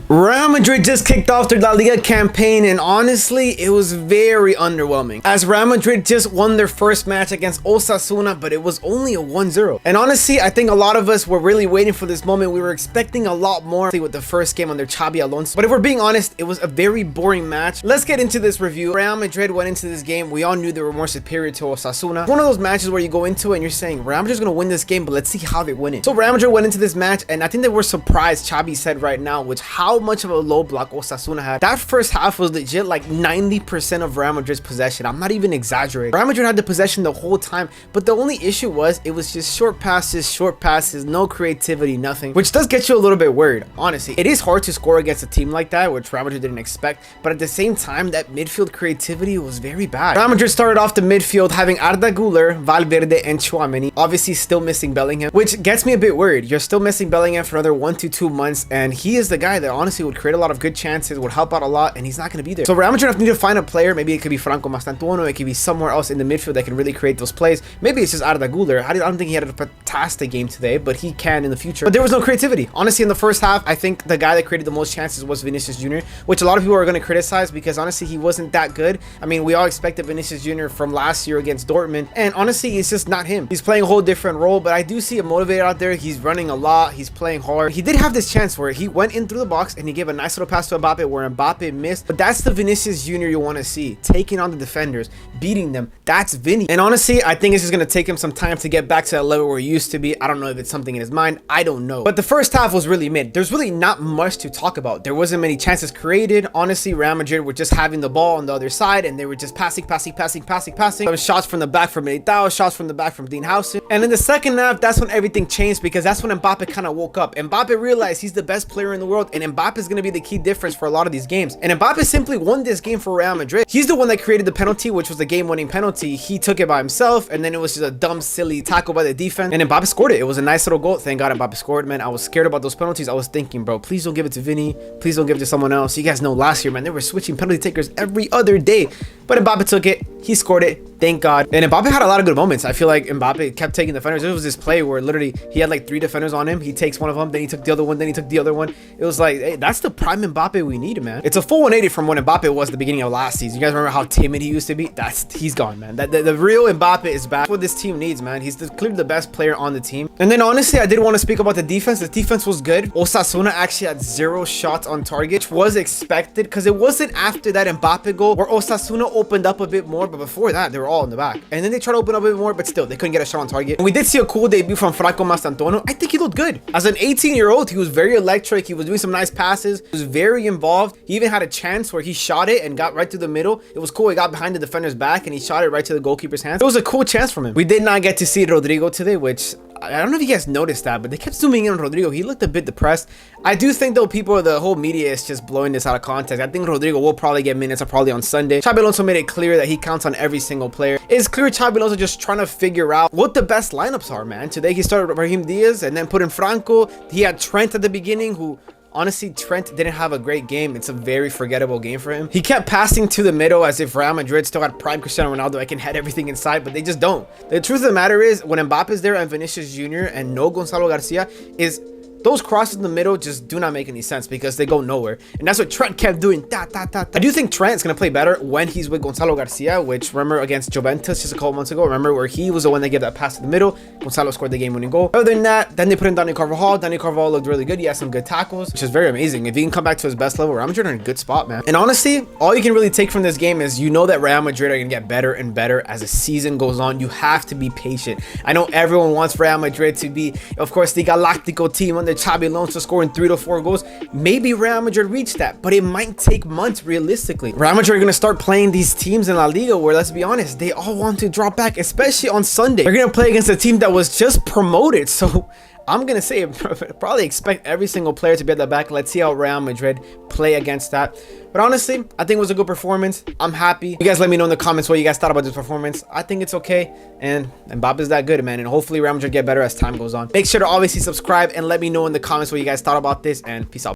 Real Madrid just kicked off their La Liga campaign, and honestly, it was very underwhelming, as Real Madrid just won their first match against Osasuna, but it was only a 1-0. And honestly, I think a lot of us were really waiting for this moment. We were expecting a lot more with the first game under Xabi Alonso, but if we're being honest, it was a very boring match. Let's get into this review. Real Madrid went into this game, we all knew they were more superior to Osasuna. It's one of those matches where you go into it and you're saying, Real Madrid's gonna win this game, but let's see how they win it. So Real Madrid went into this match, and I think they were surprised, Xabi said right now, with how much of a low block Osasuna had. That first half was legit like 90% of Real Madrid's possession. I'm not even exaggerating. Real Madrid had the possession the whole time, but the only issue was it was just short passes, no creativity, nothing, which does get you a little bit worried. Honestly, it is hard to score against a team like that, which Real Madrid didn't expect, but at the same time, that midfield creativity was very bad. Real Madrid started off the midfield having Arda Güler, Valverde, and Tchouaméni, obviously still missing Bellingham, which gets me a bit worried. You're still missing Bellingham for another 1 to 2 months, and he is the guy that honestly would create a lot of good chances, would help out a lot, and he's not going to be there. So Real Madrid need to find a player. Maybe it could be Franco Mastantuono, it could be somewhere else in the midfield that can really create those plays. Maybe it's just Arda Güler. I don't think he had a fantastic game today, but he can in the future. But there was no creativity. Honestly, in the first half, I think the guy that created the most chances was Vinicius Jr., which a lot of people are going to criticize because honestly, he wasn't that good. I mean, we all expected Vinicius Jr. from last year against Dortmund, and honestly, it's just not him. He's playing a whole different role, but I do see him motivated out there. He's running a lot. He's playing hard. He did have this chance where he went in through the box and he gave a nice little pass to Mbappe where Mbappe missed, but that's the Vinicius Jr. you want to see, taking on the defenders, beating them. That's Vinny. And honestly, I think it's just going to take him some time to get back to that level where he used to be. I don't know if it's something in his mind. I don't know. But the first half was really mid. There's really not much to talk about. There wasn't many chances created. Honestly, Real Madrid were just having the ball on the other side, and they were just passing. Some shots from the back from Militao, shots from the back from Dean Housen. And in the second half, that's when everything changed, because that's when Mbappe kind of woke up. Mbappe realized he's the best player in the world, and Mbappe is going to be the key difference for a lot of these games. And Mbappe simply won this game for Real Madrid. He's the one that created the penalty, which was the game-winning penalty. He took it by himself, and then it was just a dumb, silly tackle by the defense, and Mbappe scored it. It was a nice little goal. Thank God Mbappe scored, man. I was scared about those penalties. I was thinking, bro, please don't give it to Vinny. Please don't give it to someone else. You guys know last year, man, they were switching penalty takers every other day. But Mbappe took it. He scored it. Thank God. And Mbappe had a lot of good moments. I feel like Mbappe kept taking defenders. There was this play where literally he had like 3 defenders on him. He takes one of them, then he took the other one, then he took the other one. It was like, hey, that's the prime Mbappe we need, man. It's a full 180 from what Mbappe was at the beginning of last season. You guys remember how timid he used to be? He's gone, man. The real Mbappe is back. That's what this team needs, man. He's clearly the best player on the team. And then honestly, I did want to speak about the defense. The defense was good. Osasuna actually had 0 shots on target, which was expected because it wasn't after that Mbappe goal where Osasuna opened up a bit more, but before that, they were all in the back. And then they tried to open up a bit more, but still, they couldn't get a shot on target. And we did see a cool debut from Franco Mastantuono. I think he looked good. As an 18-year-old, he was very electric. He was doing some nice passes. He was very involved. He even had a chance where he shot it and got right through the middle. It was cool. He got behind the defender's back and he shot it right to the goalkeeper's hands. It was a cool chance from him. We did not get to see Rodrigo today, which I don't know if you guys noticed that, but they kept zooming in on Rodrigo. He looked a bit depressed. I do think, though, the whole media is just blowing this out of context. I think Rodrigo will probably get minutes, probably on Sunday. Xabi Alonso made it clear that he counts on every single player. It's clear Xabi Alonso just trying to figure out what the best lineups are, man. Today, he started Brahim Diaz and then put in Franco. He had Trent at the beginning, who... honestly, Trent didn't have a great game. It's a very forgettable game for him. He kept passing to the middle as if Real Madrid still had prime Cristiano Ronaldo. I can head everything inside, but they just don't. The truth of the matter is, when Mbappe is there and Vinicius Jr. and no Gonzalo Garcia, is those crosses in the middle just do not make any sense because they go nowhere. And that's what Trent kept doing. I do think Trent's going to play better when he's with Gonzalo Garcia, which remember against Juventus just a couple months ago, remember where he was the one that gave that pass to the middle. Gonzalo scored the game-winning goal. Other than that, then they put in Dani Carvajal. Dani Carvajal looked really good. He had some good tackles, which is very amazing. If he can come back to his best level, Real Madrid are in a good spot, man. And honestly, all you can really take from this game is you know that Real Madrid are going to get better and better as the season goes on. You have to be patient. I know everyone wants Real Madrid to be, of course, the Galactico team under Xabi Alonso, scoring 3 to 4 goals. Maybe Real Madrid reached that, but it might take months realistically. Real Madrid are going to start playing these teams in La Liga where, let's be honest, they all want to drop back, especially on Sunday. They're going to play against a team that was just promoted, so I'm going to say probably expect every single player to be at the back. Let's see how Real Madrid play against that. But honestly, I think it was a good performance. I'm happy. You guys let me know in the comments what you guys thought about this performance. I think it's okay. And Mbappe's that good, man. And hopefully Real Madrid get better as time goes on. Make sure to obviously subscribe and let me know in the comments what you guys thought about this. And peace out.